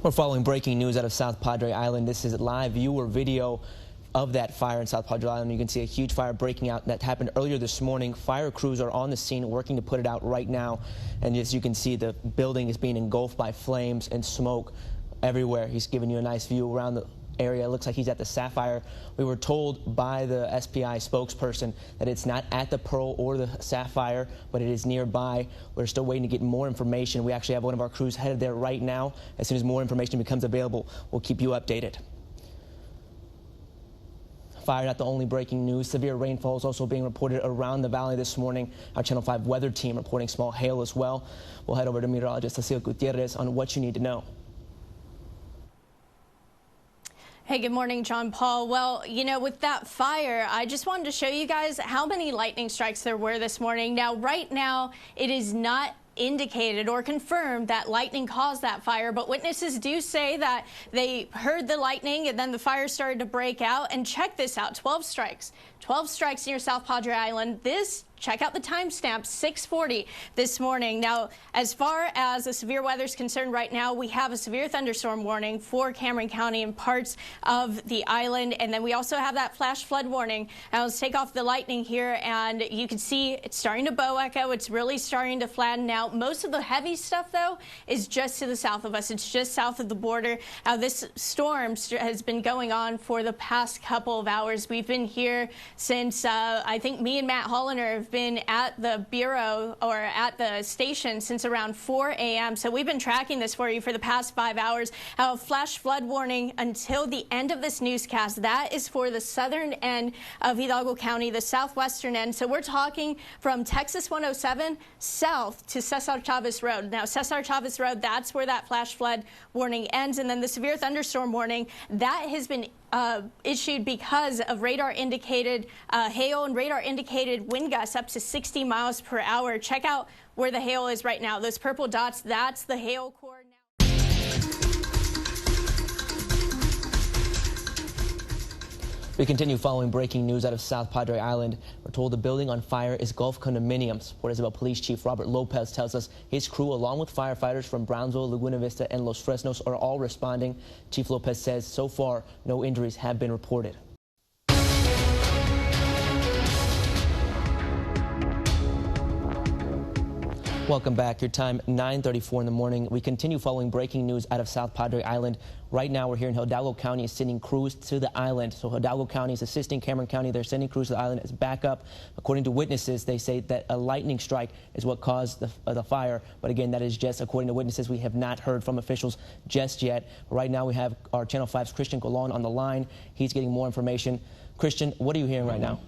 We're following breaking news out of South Padre Island. This is live viewer video of that fire in South Padre Island. You can see a huge fire breaking out that happened earlier this morning. Fire crews are on the scene working to put it out right now. And as you can see, the building is being engulfed by flames and smoke everywhere. He's giving you a nice view around the area. It looks like he's at the Sapphire. We were told by the SPI spokesperson that it's not at the Pearl or the Sapphire, but it is nearby. We're still waiting to get more information. We actually have one of our crews headed there right now. As soon as more information becomes available, we'll keep you updated. Fire not the only breaking news. Severe rainfall is also being reported around the valley this morning. Our Channel 5 weather team reporting small hail as well. We'll head over to meteorologist Cecile Gutierrez on what you need to know. Hey, good morning, John Paul. Well, you know, with that fire, I just wanted to show you guys how many lightning strikes there were this morning. Now, right now, it is not indicated or confirmed that lightning caused that fire, but witnesses do say that they heard the lightning and then the fire started to break out. And check this out, 12 strikes. 12 strikes near South Padre Island. Check out the timestamp, 6:40 this morning. Now, as far as the severe weather is concerned right now, we have a severe thunderstorm warning for Cameron County and parts of the island. And then we also have that flash flood warning. Now, let's take off the lightning here, and you can see it's starting to bow echo. It's really starting to flatten out. Most of the heavy stuff, though, is just to the south of us. It's just south of the border. Now, this storm has been going on for the past couple of hours. We've been here since, I think me and Matt Hollander have been at the bureau or at the station since around 4 a.m. So we've been tracking this for you for the past 5 hours. A flash flood warning until the end of this newscast. That is for the southern end of Hidalgo County, the southwestern end. So we're talking from Texas 107 south to Cesar Chavez Road. Now, Cesar Chavez Road, that's where that flash flood warning ends. And then the severe thunderstorm warning, that has been issued because of radar indicated hail and radar indicated wind gusts up to 60 miles per hour. Check out where the hail is right now. Those purple dots, that's the hail core now. We continue following breaking news out of South Padre Island. We're told the building on fire is Gulf Condominiums. Port Isabel Police Chief Robert Lopez tells us his crew, along with firefighters from Brownsville, Laguna Vista, and Los Fresnos, are all responding. Chief Lopez says so far no injuries have been reported. Welcome back. Your time, 9:34 in the morning. We continue following breaking news out of South Padre Island. Right now, we're here in Hidalgo County is sending crews to the island. So Hidalgo County is assisting Cameron County. They're sending crews to the island as backup. According to witnesses, they say that a lightning strike is what caused the fire. But again, that is just according to witnesses. We have not heard from officials just yet. Right now, we have our Channel 5's Christian Colon on the line. He's getting more information. Christian, what are you hearing right now?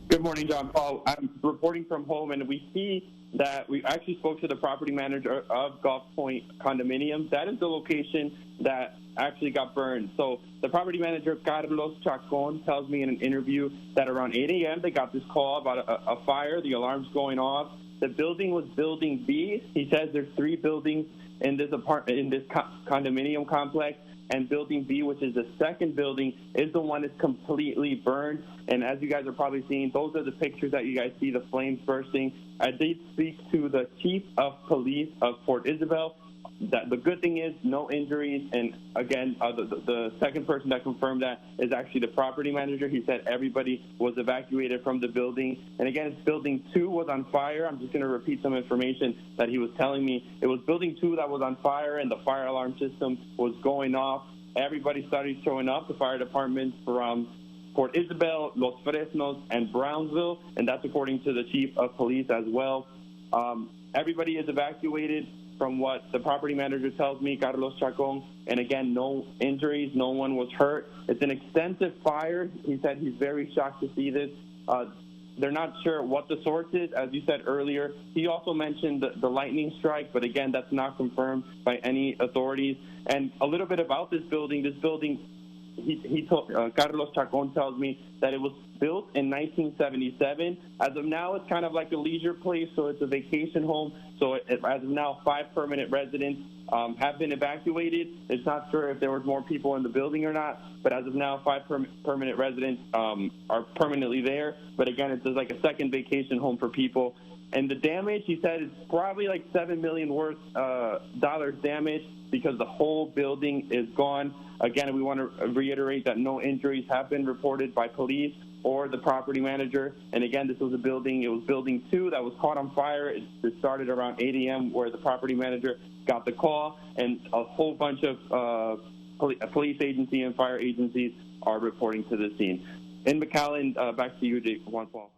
Good morning, John Paul. I'm reporting from home, and we see that we actually spoke to the property manager of Gulf Point Condominiums. That is the location that actually got burned. So the property manager, Carlos Chacon, tells me in an interview that around 8 a.m. they got this call about a fire. The alarm's going off. The building was Building B. He says there's 3 buildings in this condominium complex. And Building B, which is the second building, is the one that's completely burned. And as you guys are probably seeing, those are the pictures that you guys see, the flames bursting. I did speak to the chief of police of Port Isabel. The good thing is no injuries. And again, the second person that confirmed that is actually the property manager. He said everybody was evacuated from the building. And again, it's Building 2 was on fire. I'm just going to repeat some information that he was telling me. It was Building 2 that was on fire, and the fire alarm system was going off. Everybody started showing up, the fire departments from Port Isabel, Los Fresnos, and Brownsville, and that's according to the chief of police as well. Everybody is evacuated from what the property manager tells me, Carlos Chacon, and again, no injuries, no one was hurt. It's an extensive fire. He said he's very shocked to see this. They're not sure what the source is, as you said earlier. He also mentioned the lightning strike, but again, that's not confirmed by any authorities. And a little bit about this building, he told, Carlos Chacon tells me that it was built in 1977. As of now, it's kind of like a leisure place, so it's a vacation home. So as of now, 5 permanent residents have been evacuated. It's not sure if there was more people in the building or not, but as of now, 5 permanent residents are permanently there. But again, it's like a second vacation home for people. And the damage, he said, is probably like $7 million worth dollars damage because the whole building is gone. Again, we want to reiterate that no injuries have been reported by police or the property manager. And again, this was a building, it was building 2 that was caught on fire. It started around 8 a.m. where the property manager got the call, and a whole bunch of police agency and fire agencies are reporting to the scene. In McAllen, back to you, Juan Paul.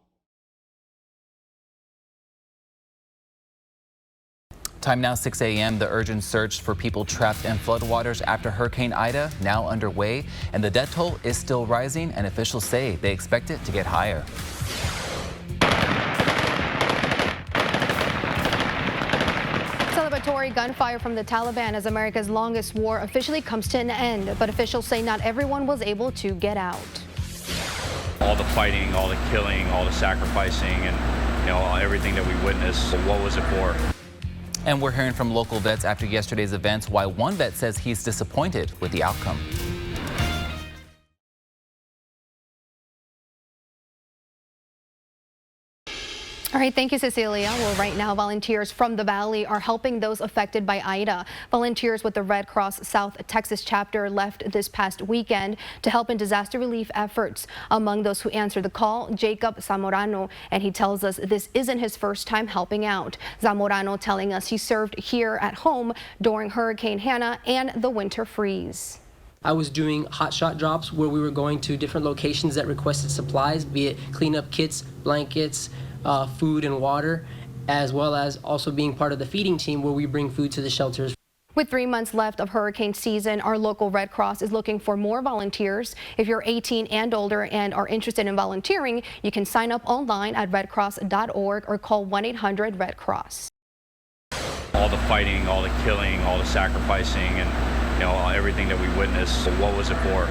Time now 6 a.m. The urgent search for people trapped in floodwaters after Hurricane Ida now underway, and the death toll is still rising, and officials say they expect it to get higher. Celebratory gunfire from the Taliban as America's longest war officially comes to an end, but officials say not everyone was able to get out. All the fighting, all the killing, all the sacrificing, and everything that we witnessed, what was it for? And we're hearing from local vets after yesterday's events why one vet says he's disappointed with the outcome. All right, thank you, Cecilia. Well, right now, volunteers from the Valley are helping those affected by Ida. Volunteers with the Red Cross South Texas chapter left this past weekend to help in disaster relief efforts. Among those who answered the call, Jacob Zamorano, and he tells us this isn't his first time helping out. Zamorano telling us he served here at home during Hurricane Hannah and the winter freeze. I was doing hotshot drops where we were going to different locations that requested supplies, be it cleanup kits, blankets, food and water, as well as also being part of the feeding team where we bring food to the shelters. With 3 months left of hurricane season, our local Red Cross is looking for more volunteers. If you're 18 and older and are interested in volunteering, you can sign up online at redcross.org or call 1-800-RED-CROSS. All the fighting, all the killing, all the sacrificing, and everything that we witnessed, what was it for?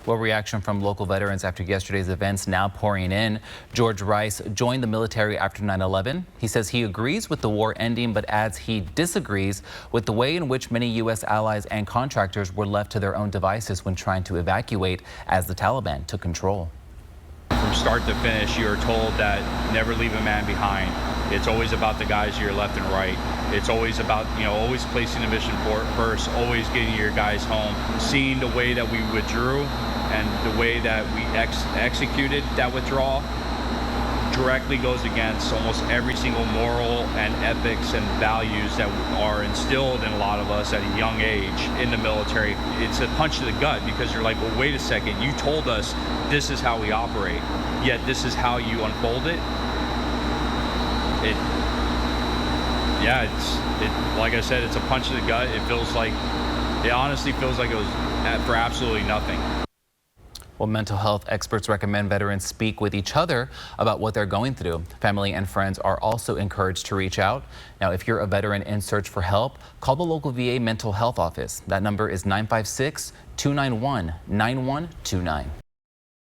Well, reaction from local veterans after yesterday's events now pouring in. George Rice joined the military after 9/11. He says he agrees with the war ending, but adds he disagrees with the way in which many U.S. allies and contractors were left to their own devices when trying to evacuate as the Taliban took control. From start to finish, you're told that never leave a man behind. It's always about the guys to your left and right. It's always about, always placing the mission first, always getting your guys home. Seeing the way that we withdrew and the way that we executed that withdrawal directly goes against almost every single moral and ethics and values that are instilled in a lot of us at a young age in the military. It's a punch to the gut because you're like, well, wait a second, you told us this is how we operate, yet this is how you unfold it. Like I said, it's a punch to the gut. It honestly feels like it was for absolutely nothing. Well, mental health experts recommend veterans speak with each other about what they're going through. Family and friends are also encouraged to reach out. Now, if you're a veteran in search for help, call the local VA mental health office. That number is 956-291-9129.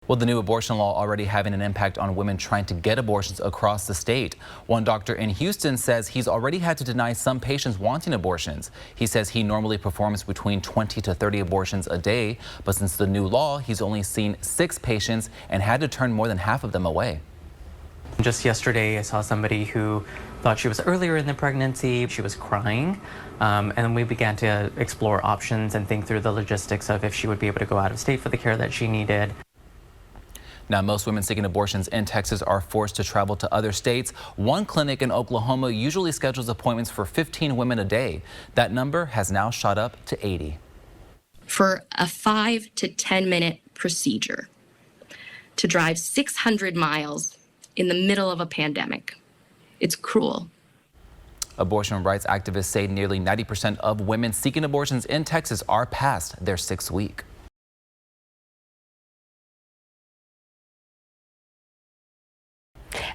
Well, the new abortion law already having an impact on women trying to get abortions across the state. One doctor in Houston says he's already had to deny some patients wanting abortions. He says he normally performs between 20 to 30 abortions a day, but since the new law, he's only seen 6 patients and had to turn more than half of them away. Just yesterday, I saw somebody who thought she was earlier in the pregnancy. She was crying, and we began to explore options and think through the logistics of if she would be able to go out of state for the care that she needed. Now, most women seeking abortions in Texas are forced to travel to other states. One clinic in Oklahoma usually schedules appointments for 15 women a day. That number has now shot up to 80. For a 5 to 10 minute procedure to drive 600 miles in the middle of a pandemic. It's cruel. Abortion rights activists say nearly 90% of women seeking abortions in Texas are past their 6th week.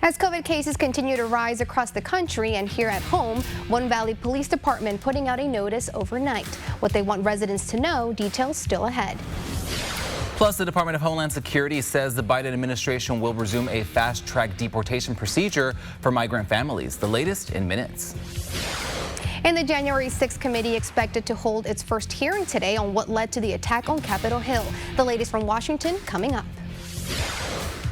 As COVID cases continue to rise across the country and here at home, One Valley Police Department putting out a notice overnight. What they want residents to know, details still ahead. Plus, the Department of Homeland Security says the Biden administration will resume a fast-track deportation procedure for migrant families. The latest in minutes. And the January 6th committee expected to hold its first hearing today on what led to the attack on Capitol Hill. The latest from Washington coming up.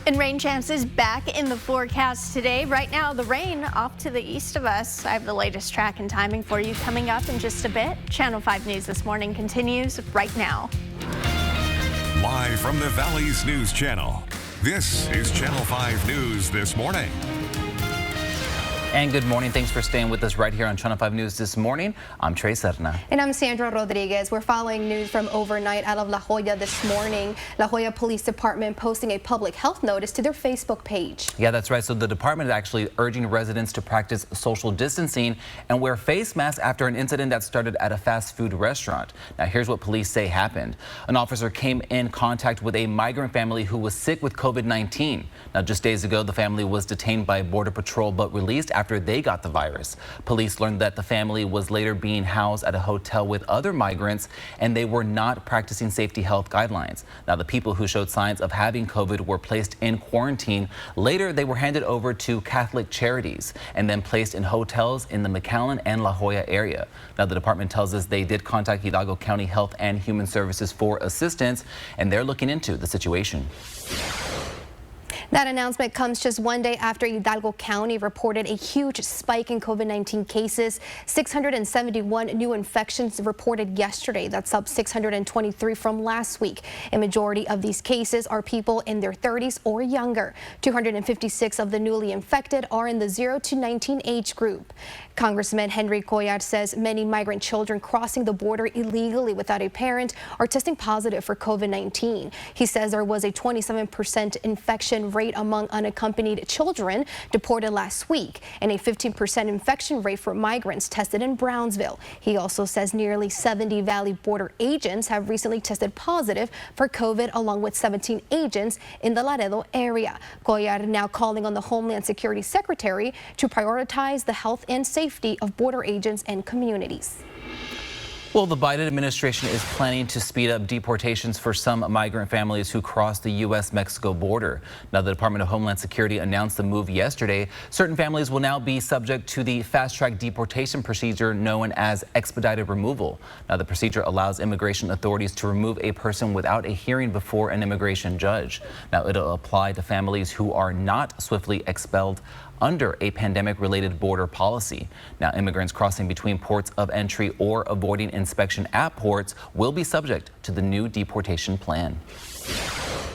And rain chances back in the forecast today. Right now, the rain off to the east of us. I have the latest track and timing for you coming up in just a bit. Channel 5 News This Morning continues right now. Live from the Valley's News Channel, this is Channel 5 News This Morning. And good morning. Thanks for staying with us right here on Channel 5 News This Morning. I'm Trey Serna. And I'm Sandra Rodriguez. We're following news from overnight out of La Jolla this morning. La Jolla Police Department posting a public health notice to their Facebook page. Yeah, that's right. So the department is actually urging residents to practice social distancing and wear face masks after an incident that started at a fast food restaurant. Now, here's what police say happened. An officer came in contact with a migrant family who was sick with COVID-19. Now, just days ago, the family was detained by Border Patrol but released after they got the virus. Police learned that the family was later being housed at a hotel with other migrants and they were not practicing safety health guidelines. Now, the people who showed signs of having COVID were placed in quarantine. Later, they were handed over to Catholic Charities and then placed in hotels in the McAllen and La Jolla area. Now, the department tells us they did contact Hidalgo County Health and Human Services for assistance and they're looking into the situation. That announcement comes just one day after Hidalgo County reported a huge spike in COVID-19 cases. 671 new infections reported yesterday. That's up 623 from last week. A majority of these cases are people in their 30s or younger. 256 of the newly infected are in the 0 to 19 age group. Congressman Henry Collar says many migrant children crossing the border illegally without a parent are testing positive for COVID-19. He says there was a 27% infection rate among unaccompanied children deported last week and a 15% infection rate for migrants tested in Brownsville. He also says nearly 70 Valley border agents have recently tested positive for COVID, along with 17 agents in the Laredo area. Collar now calling on the Homeland Security Secretary to prioritize the health and safety of border agents and communities. Well, the Biden administration is planning to speed up deportations for some migrant families who cross the U.S.-Mexico border. Now, the Department of Homeland Security announced the move yesterday. Certain families will now be subject to the fast-track deportation procedure known as expedited removal. Now, the procedure allows immigration authorities to remove a person without a hearing before an immigration judge. Now, it'll apply to families who are not swiftly expelled under a pandemic-related border policy. Now, immigrants crossing between ports of entry or avoiding inspection at ports will be subject to the new deportation plan.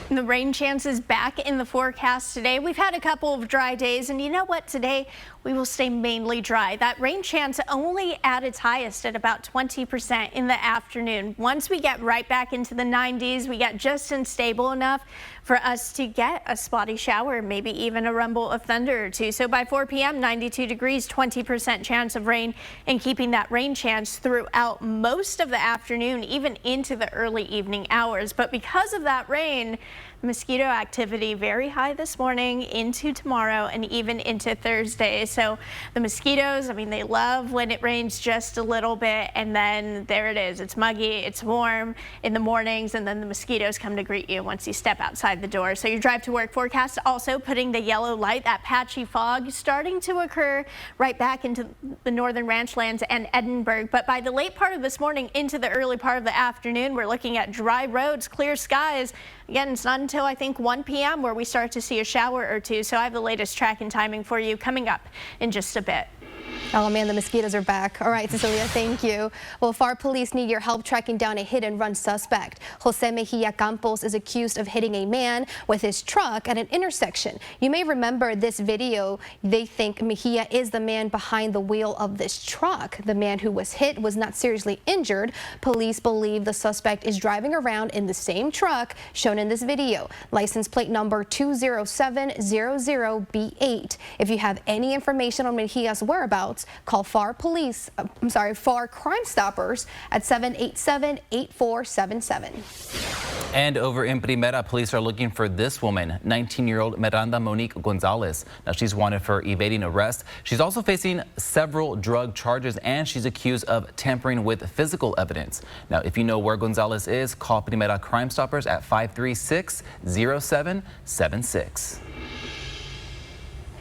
The rain chances back in the forecast today. We've had a couple of dry days, and you know what? Today we will stay mainly dry. That rain chance only at its highest at about 20% in the afternoon. Once we get right back into the 90s, we get just unstable enough for us to get a spotty shower, maybe even a rumble of thunder or two. So by 4 p.m., 92 degrees, 20% chance of rain, and keeping that rain chance throughout most of the afternoon, even into the early evening hours. But because of that rain, mosquito activity very high this morning into tomorrow and even into Thursday. So the mosquitoes, I mean, they love when it rains just a little bit, and then there it is. It's muggy, it's warm in the mornings, and then the mosquitoes come to greet you once you step outside the door. So your drive to work forecast also putting the yellow light, that patchy fog starting to occur right back into the northern ranchlands and Edinburgh. But by the late part of this morning into the early part of the afternoon, we're looking at dry roads, clear skies. Again, it's not until I think 1 p.m. where we start to see a shower or two. So I have the latest track and timing for you coming up in just a bit. Oh man, the mosquitoes are back. All right, Cecilia, thank you. Well, FAR police need your help tracking down a hit-and-run suspect. Jose Mejia Campos is accused of hitting a man with his truck at an intersection. You may remember this video. They think Mejia is the man behind the wheel of this truck. The man who was hit was not seriously injured. Police believe the suspect is driving around in the same truck shown in this video. License plate number 20700B8. If you have any information on Mejia's whereabouts, call FAR Crime Stoppers at 787-8477. And over in Primera, police are looking for this woman, 19-year-old Miranda Monique Gonzalez. Now, she's wanted for evading arrest. She's also facing several drug charges, and she's accused of tampering with physical evidence. Now, if you know where Gonzalez is, call Primera Crime Stoppers at 536-0776.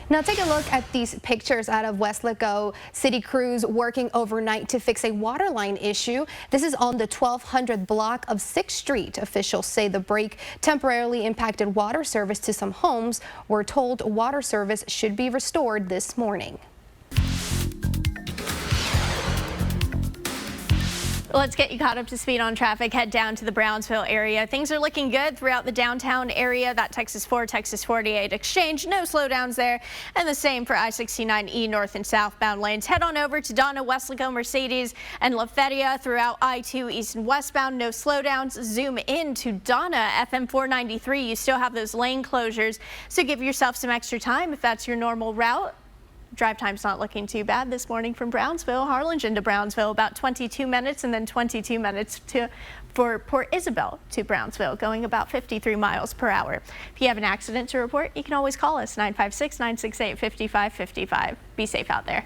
Now take a look at these pictures out of Weslaco. City crews working overnight to fix a water line issue. This is on the 1200 block of 6th Street. Officials say the break temporarily impacted water service to some homes. We're told water service should be restored this morning. Let's get you caught up to speed on traffic. Head down to the Brownsville area. Things are looking good throughout the downtown area. That Texas 4, Texas 48 exchange. No slowdowns there. And the same for I-69E north and southbound lanes. Head on over to Donna, Weslaco, Mercedes, and La Feria throughout I-2 east and westbound. No slowdowns. Zoom in to Donna, FM 493. You still have those lane closures, so give yourself some extra time if that's your normal route. Drive time's not looking too bad this morning from Brownsville, Harlingen to Brownsville, about 22 minutes, and then 22 minutes for Port Isabel to Brownsville, going about 53 miles per hour. If you have an accident to report, you can always call us, 956-968-5555. Be safe out there.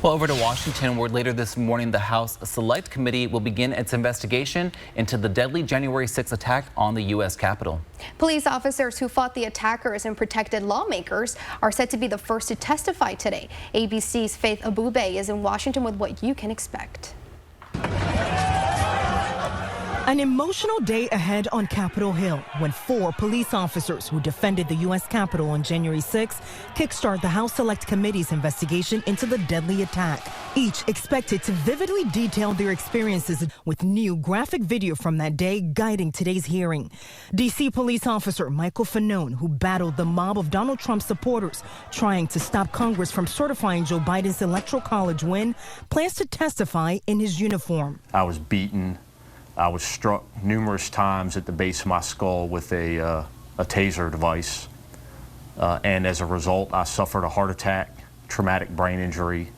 Well, over to Washington, where later this morning the House Select Committee will begin its investigation into the deadly January 6th attack on the U.S. Capitol. Police officers who fought the attackers and protected lawmakers are set to be the first to testify today. ABC's Faith Abube is in Washington with what you can expect. An emotional day ahead on Capitol Hill when 4 police officers who defended the U.S. Capitol on January 6 kickstart the House Select Committee's investigation into the deadly attack. Each expected to vividly detail their experiences with new graphic video from that day guiding today's hearing. D.C. police officer Michael Fanone, who battled the mob of Donald Trump supporters trying to stop Congress from certifying Joe Biden's Electoral College win, plans to testify in his uniform. I was beaten. I was struck numerous times at the base of my skull with a taser device, and as a result, I suffered a heart attack, traumatic brain injury.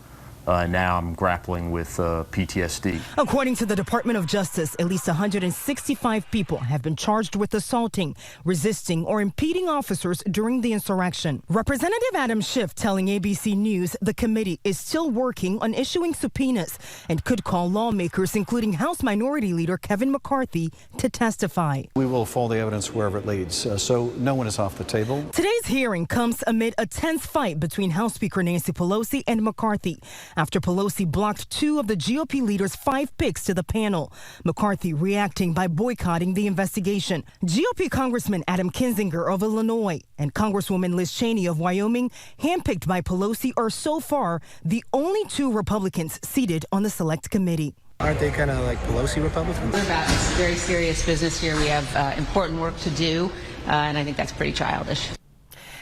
Now I'm grappling with PTSD. According to the Department of Justice, at least 165 people have been charged with assaulting, resisting, or impeding officers during the insurrection. Representative Adam Schiff telling ABC News the committee is still working on issuing subpoenas and could call lawmakers, including House Minority Leader Kevin McCarthy, to testify. We will follow the evidence wherever it leads, so no one is off the table. Today's hearing comes amid a tense fight between House Speaker Nancy Pelosi and McCarthy, after Pelosi blocked 2 of the GOP leader's 5 picks to the panel. McCarthy reacting by boycotting the investigation. GOP Congressman Adam Kinzinger of Illinois and Congresswoman Liz Cheney of Wyoming, handpicked by Pelosi, are so far the only 2 Republicans seated on the Select Committee. Aren't they kind of like Pelosi Republicans? We're about very serious business here. We have important work to do, and I think that's pretty childish.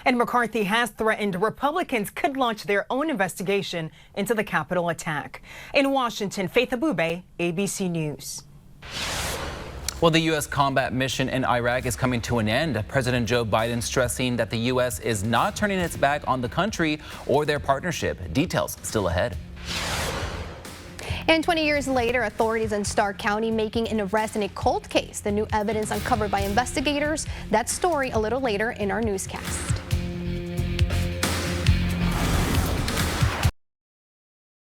And McCarthy has threatened Republicans could launch their own investigation into the Capitol attack. In Washington, Faith Abube, ABC News. Well, the U.S. combat mission in Iraq is coming to an end. President Joe Biden stressing that the U.S. is not turning its back on the country or their partnership. Details still ahead. And 20 years later, authorities in Stark County making an arrest in a cold case. The new evidence uncovered by investigators. That story a little later in our newscast.